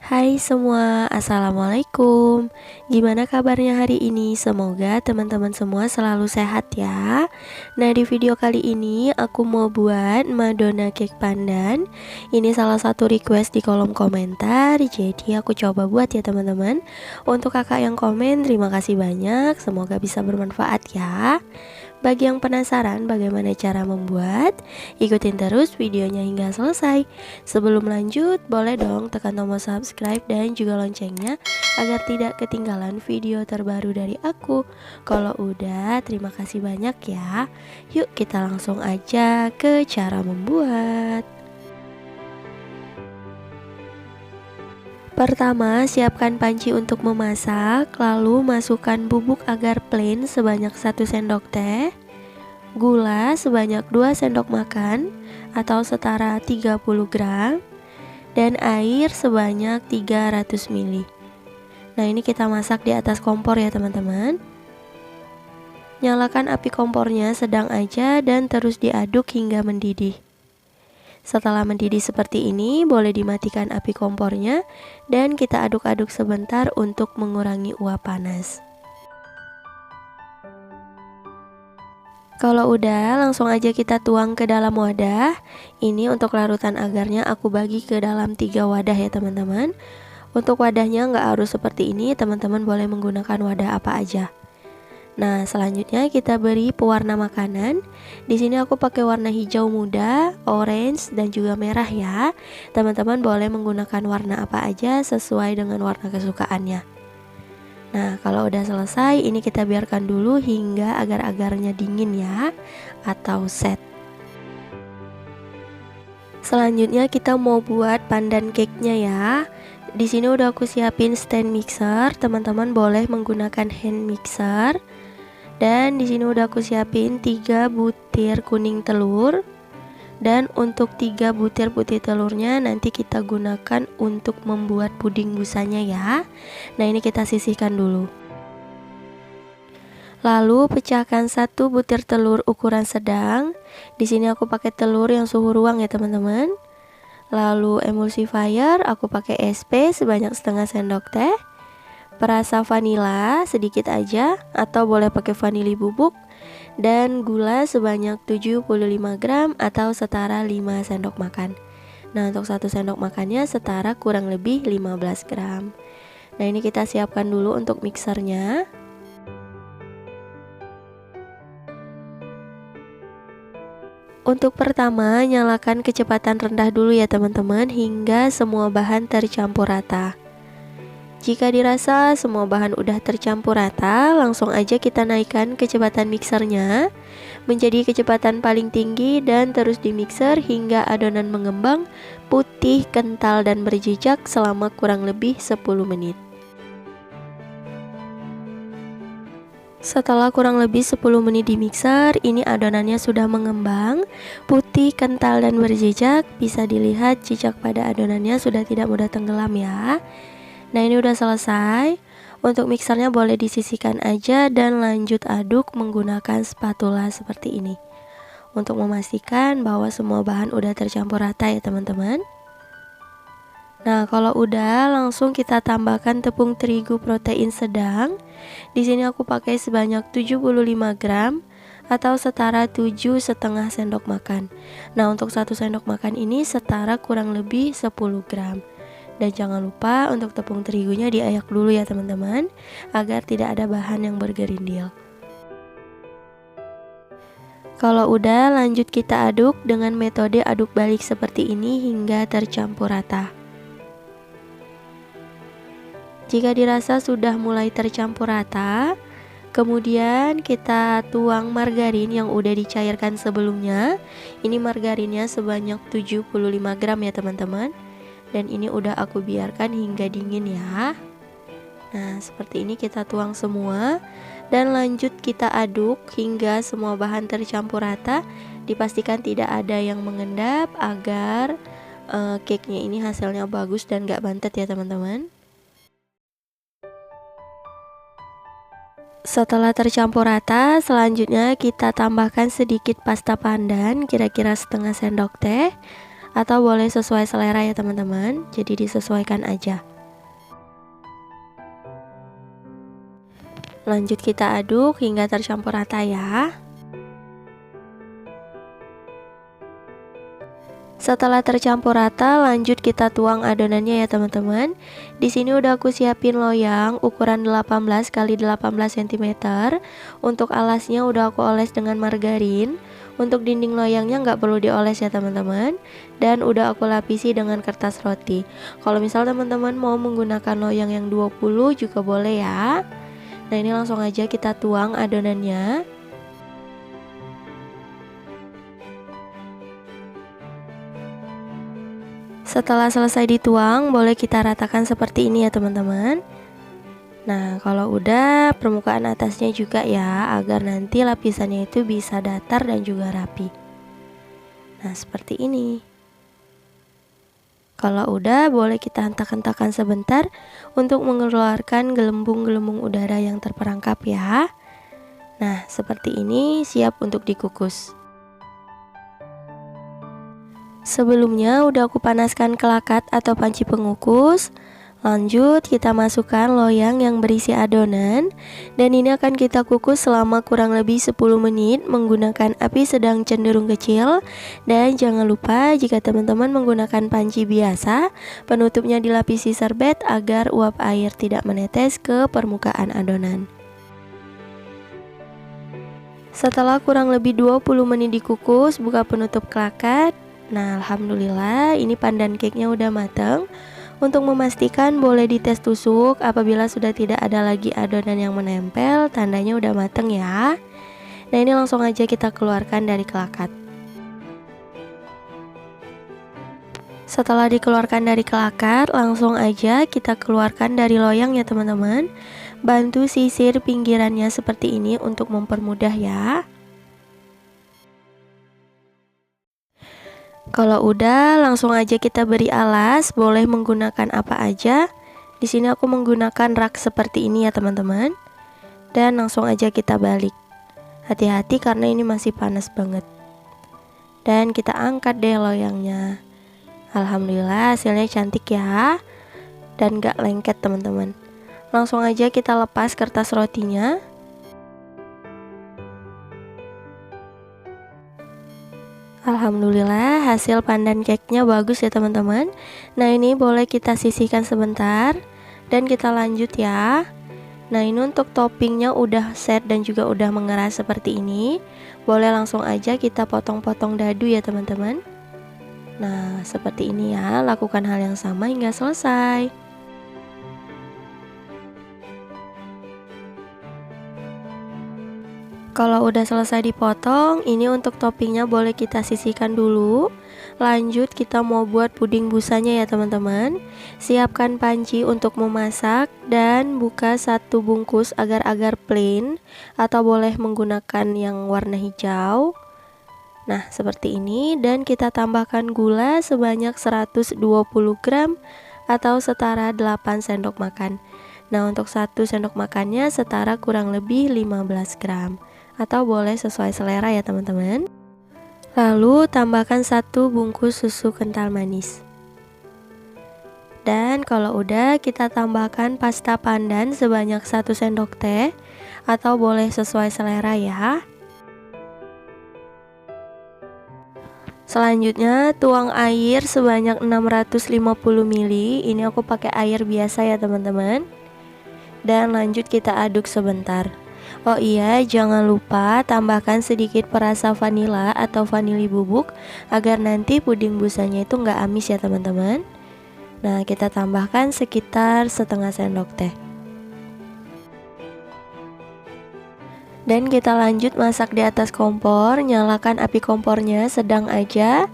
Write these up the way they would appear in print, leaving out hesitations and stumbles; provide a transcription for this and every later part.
Hai semua, assalamualaikum. Gimana kabarnya hari ini? Semoga teman-teman semua selalu sehat ya. Nah, di video kali ini aku mau buat Madonna cake pandan. Ini salah satu request di kolom komentar, jadi aku coba buat ya teman-teman. Untuk kakak yang komen, terima kasih banyak. Semoga bisa bermanfaat ya. Bagi yang penasaran bagaimana cara membuat, ikutin terus videonya hingga selesai. Sebelum lanjut, boleh dong tekan tombol subscribe dan juga loncengnya agar tidak ketinggalan video terbaru dari aku. Kalau udah, terima kasih banyak ya. Yuk kita langsung aja ke cara membuat. Pertama, siapkan panci untuk memasak, lalu masukkan bubuk agar plain sebanyak 1 sendok teh, gula sebanyak 2 sendok makan atau setara 30 gram, dan air sebanyak 300 ml. Nah, ini kita masak di atas kompor ya teman-teman. Nyalakan api kompornya sedang aja dan terus diaduk hingga mendidih. Setelah mendidih seperti ini, boleh dimatikan api kompornya dan kita aduk-aduk sebentar untuk mengurangi uap panas. Kalau udah, langsung aja kita tuang ke dalam wadah. Ini untuk larutan agarnya aku bagi ke dalam 3 wadah ya teman-teman. Untuk wadahnya nggak harus seperti ini, teman-teman boleh menggunakan wadah apa aja. Nah, selanjutnya kita beri pewarna makanan. Di sini aku pakai warna hijau muda, orange, dan juga merah ya. Teman-teman boleh menggunakan warna apa aja sesuai dengan warna kesukaannya. Nah, kalau udah selesai, ini kita biarkan dulu hingga agar-agarnya dingin ya, atau set. Selanjutnya kita mau buat pandan cake-nya ya. Di sini udah aku siapin stand mixer, teman-teman boleh menggunakan hand mixer. Dan di sini udah aku siapin 3 butir kuning telur. Dan untuk 3 butir putih telurnya nanti kita gunakan untuk membuat puding busanya ya. Nah, ini kita sisihkan dulu. Lalu pecahkan 1 butir telur ukuran sedang. Di sini aku pakai telur yang suhu ruang ya teman-teman. Lalu emulsifier aku pakai SP sebanyak setengah sendok teh. Perasa vanila sedikit aja atau boleh pakai vanili bubuk, dan gula sebanyak 75 gram atau setara 5 sendok makan. Nah, untuk 1 sendok makannya setara kurang lebih 15 gram. Nah, ini kita siapkan dulu untuk mixernya. Untuk pertama, nyalakan kecepatan rendah dulu ya teman-teman hingga semua bahan tercampur rata. Jika dirasa semua bahan udah tercampur rata, langsung aja kita naikkan kecepatan mixernya menjadi kecepatan paling tinggi dan terus dimixer hingga adonan mengembang, putih, kental, dan berjejak selama kurang lebih 10 menit. Setelah kurang lebih 10 menit di mixer, ini adonannya sudah mengembang, putih, kental, dan berjejak. Bisa dilihat jejak pada adonannya sudah tidak mudah tenggelam ya. Nah, ini udah selesai. Untuk mixernya boleh disisihkan aja dan lanjut aduk menggunakan spatula seperti ini untuk memastikan bahwa semua bahan udah tercampur rata ya teman-teman. Nah, kalau udah, langsung kita tambahkan tepung terigu protein sedang. Di sini aku pakai sebanyak 75 gram atau setara 7,5 sendok makan. Nah, untuk 1 sendok makan ini setara kurang lebih 10 gram. Dan jangan lupa untuk tepung terigunya diayak dulu ya teman-teman, agar tidak ada bahan yang bergerindil. Kalau udah, lanjut kita aduk dengan metode aduk balik seperti ini hingga tercampur rata. Jika dirasa sudah mulai tercampur rata, kemudian kita tuang margarin yang udah dicairkan sebelumnya. Ini margarinnya sebanyak 75 gram ya teman-teman. Dan ini udah aku biarkan hingga dingin ya. Nah, seperti ini kita tuang semua dan lanjut kita aduk hingga semua bahan tercampur rata. Dipastikan tidak ada yang mengendap agar cake-nya ini hasilnya bagus dan gak bantet ya teman-teman. Setelah tercampur rata, selanjutnya kita tambahkan sedikit pasta pandan, kira-kira setengah sendok teh. Atau boleh sesuai selera ya teman-teman, jadi disesuaikan aja. Lanjut kita aduk hingga tercampur rata ya. Setelah tercampur rata, lanjut kita tuang adonannya ya teman-teman. Di sini udah aku siapin loyang ukuran 18 x 18 cm. Untuk alasnya udah aku oles dengan margarin. Untuk dinding loyangnya nggak perlu dioles ya teman-teman. Dan udah aku lapisi dengan kertas roti. Kalau misal teman-teman mau menggunakan loyang yang 20 juga boleh ya. Nah, ini langsung aja kita tuang adonannya. Setelah selesai dituang, boleh kita ratakan seperti ini ya teman-teman. Nah, kalau udah, permukaan atasnya juga ya, agar nanti lapisannya itu bisa datar dan juga rapi. Nah, seperti ini. Kalau udah, boleh kita hentak-hentakan sebentar untuk mengeluarkan gelembung-gelembung udara yang terperangkap ya. Nah, seperti ini siap untuk dikukus. Sebelumnya udah aku panaskan kelakat atau panci pengukus. Lanjut kita masukkan loyang yang berisi adonan. Dan ini akan kita kukus selama kurang lebih 10 menit menggunakan api sedang cenderung kecil. Dan jangan lupa jika teman-teman menggunakan panci biasa, penutupnya dilapisi serbet agar uap air tidak menetes ke permukaan adonan. Setelah kurang lebih 20 menit dikukus, buka penutup kelakat. Nah, alhamdulillah ini pandan cake-nya udah matang. Untuk memastikan boleh dites tusuk. Apabila sudah tidak ada lagi adonan yang menempel, tandanya udah matang ya. Nah, ini langsung aja kita keluarkan dari kelakat. Setelah dikeluarkan dari kelakat, langsung aja kita keluarkan dari loyang ya teman-teman. Bantu sisir pinggirannya seperti ini untuk mempermudah ya. Kalau udah, langsung aja kita beri alas, boleh menggunakan apa aja. Di sini aku menggunakan rak seperti ini ya teman-teman. Dan langsung aja kita balik. Hati-hati karena ini masih panas banget. Dan kita angkat deh loyangnya. Alhamdulillah hasilnya cantik ya. Dan gak lengket teman-teman. Langsung aja kita lepas kertas rotinya. Alhamdulillah hasil pandan cake-nya bagus ya teman-teman. Nah, ini boleh kita sisihkan sebentar dan kita lanjut ya. Nah, ini untuk toppingnya udah set dan juga udah mengeras seperti ini. Boleh langsung aja kita potong-potong dadu ya teman-teman. Nah, seperti ini ya, lakukan hal yang sama hingga selesai. Kalau udah selesai dipotong, ini untuk toppingnya boleh kita sisihkan dulu. Lanjut kita mau buat puding busanya ya teman-teman. Siapkan panci untuk memasak dan buka satu bungkus agar-agar plain atau boleh menggunakan yang warna hijau. Nah, seperti ini, dan kita tambahkan gula sebanyak 120 gram atau setara 8 sendok makan. Nah, untuk 1 sendok makannya setara kurang lebih 15 gram. Atau boleh sesuai selera ya teman-teman. Lalu tambahkan 1 bungkus susu kental manis. Dan kalau udah, kita tambahkan pasta pandan sebanyak 1 sendok teh atau boleh sesuai selera ya. Selanjutnya tuang air sebanyak 650 ml. Ini aku pakai air biasa ya teman-teman. Dan lanjut kita aduk sebentar. Oh iya, jangan lupa tambahkan sedikit perasa vanila atau vanili bubuk agar nanti puding busanya itu nggak amis ya teman-teman. Nah, kita tambahkan sekitar setengah sendok teh. Dan kita lanjut masak di atas kompor. Nyalakan api kompornya sedang aja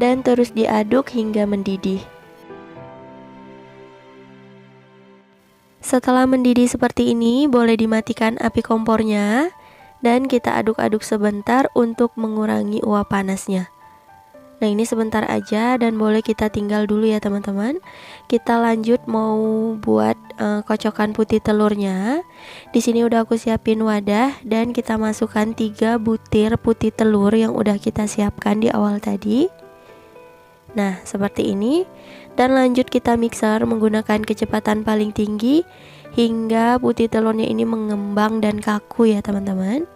dan terus diaduk hingga mendidih. Setelah mendidih seperti ini, boleh dimatikan api kompornya dan kita aduk-aduk sebentar untuk mengurangi uap panasnya. Nah, ini sebentar aja dan boleh kita tinggal dulu ya teman-teman. Kita lanjut mau buat kocokan putih telurnya. Di sini udah aku siapin wadah dan kita masukkan 3 butir putih telur yang udah kita siapkan di awal tadi. Nah, seperti ini. Dan lanjut kita mixer menggunakan kecepatan paling tinggi hingga putih telurnya ini mengembang dan kaku ya teman-teman.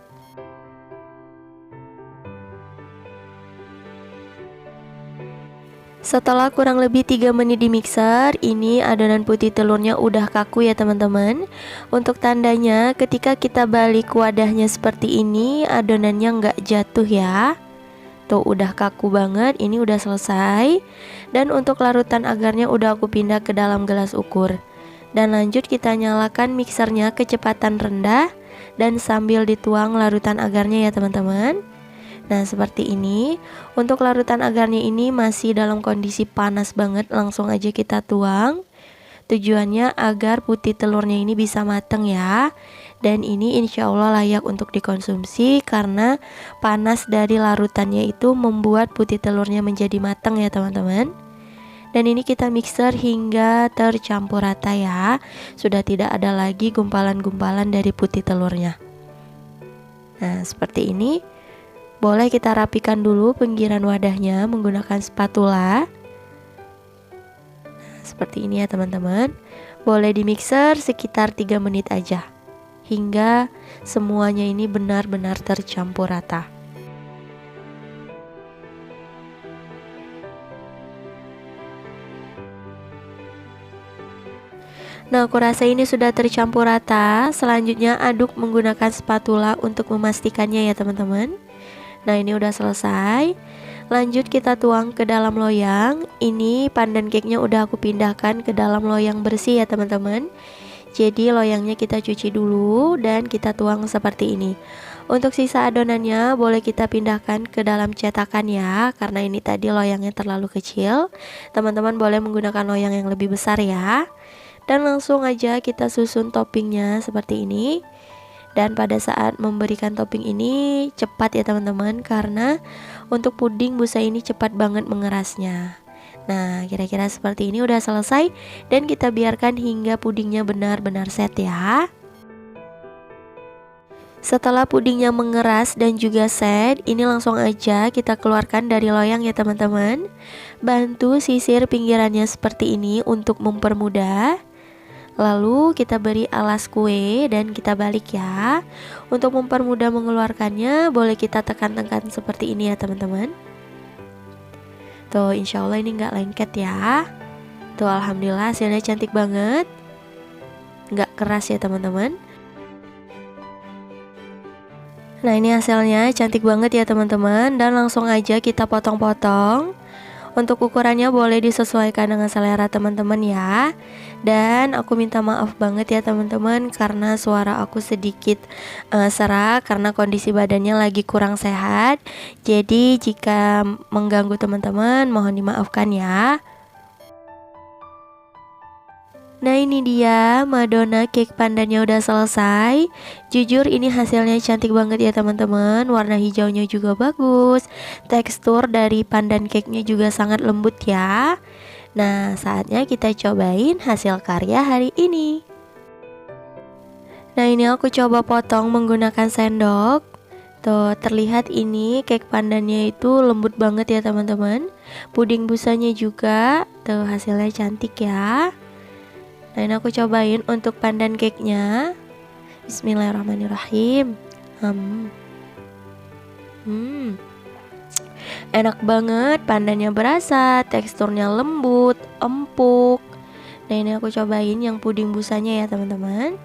Setelah kurang lebih 3 menit di mixer, ini adonan putih telurnya udah kaku ya teman-teman. Untuk tandanya ketika kita balik wadahnya seperti ini, adonannya nggak jatuh ya. Tuh udah kaku banget, ini udah selesai. Dan untuk larutan agarnya udah aku pindah ke dalam gelas ukur. Dan lanjut kita nyalakan mixernya kecepatan rendah dan sambil dituang larutan agarnya ya teman-teman. Nah seperti ini. Untuk larutan agarnya ini masih dalam kondisi panas banget, langsung aja kita tuang. Tujuannya agar putih telurnya ini bisa mateng ya. Dan ini insya Allah layak untuk dikonsumsi karena panas dari larutannya itu membuat putih telurnya menjadi mateng ya teman-teman. Dan ini kita mixer hingga tercampur rata ya. Sudah tidak ada lagi gumpalan-gumpalan dari putih telurnya. Nah seperti ini. Boleh kita rapikan dulu pinggiran wadahnya menggunakan spatula. Nah, seperti ini ya teman-teman. Boleh di mixer sekitar 3 menit aja hingga semuanya ini benar-benar tercampur rata. Nah, aku rasa ini sudah tercampur rata. Selanjutnya aduk menggunakan spatula untuk memastikannya ya teman-teman. Nah ini udah selesai. Lanjut kita tuang ke dalam loyang. Ini pandan cake-nya udah aku pindahkan ke dalam loyang bersih ya teman-teman. Jadi loyangnya kita cuci dulu dan kita tuang seperti ini. Untuk sisa adonannya boleh kita pindahkan ke dalam cetakan ya, karena ini tadi loyangnya terlalu kecil. Teman-teman boleh menggunakan loyang yang lebih besar ya. Dan langsung aja kita susun toppingnya seperti ini. Dan pada saat memberikan topping ini cepat ya teman-teman, karena untuk puding busa ini cepat banget mengerasnya. Nah kira-kira seperti ini udah selesai. Dan kita biarkan hingga pudingnya benar-benar set ya. Setelah pudingnya mengeras dan juga set, ini langsung aja kita keluarkan dari loyang ya teman-teman. Bantu sisir pinggirannya seperti ini untuk mempermudah. Lalu kita beri alas kue dan kita balik ya. Untuk mempermudah mengeluarkannya boleh kita tekan-tekan seperti ini ya teman-teman. Tuh insya Allah ini nggak lengket ya. Tuh alhamdulillah hasilnya cantik banget, nggak keras ya teman-teman. Nah ini hasilnya cantik banget ya teman-teman. Dan langsung aja kita potong-potong. Untuk ukurannya boleh disesuaikan dengan selera teman-teman ya. Dan aku minta maaf banget ya teman-teman karena suara aku sedikit serak karena kondisi badannya lagi kurang sehat. Jadi jika mengganggu teman-teman mohon dimaafkan ya. Nah ini dia Madonna cake pandannya udah selesai. Jujur ini hasilnya cantik banget ya teman-teman. Warna hijaunya juga bagus. Tekstur dari pandan cake-nya juga sangat lembut ya. Nah saatnya kita cobain hasil karya hari ini. Nah ini aku coba potong menggunakan sendok. Tuh terlihat ini cake pandannya itu lembut banget ya teman-teman. Puding busanya juga. Tuh hasilnya cantik ya. Nah ini aku cobain untuk pandan cake-nya. Bismillahirrahmanirrahim. Enak banget, pandannya berasa, teksturnya lembut, empuk. Nah ini aku cobain yang puding busanya ya teman-teman.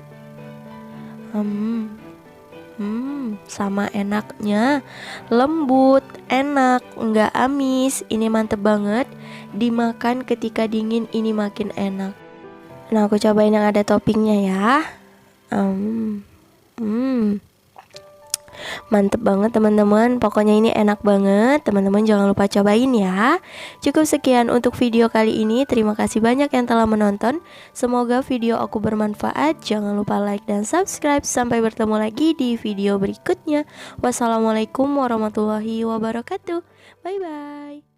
Sama enaknya, lembut, enak, nggak amis. Ini mantep banget. Dimakan ketika dingin ini makin enak. Nah aku cobain yang ada toppingnya ya. Mantep banget teman-teman. Pokoknya ini enak banget. Teman-teman jangan lupa cobain ya. Cukup sekian untuk video kali ini. Terima kasih banyak yang telah menonton. Semoga video aku bermanfaat. Jangan lupa like dan subscribe. Sampai bertemu lagi di video berikutnya. Wassalamualaikum warahmatullahi wabarakatuh. Bye bye.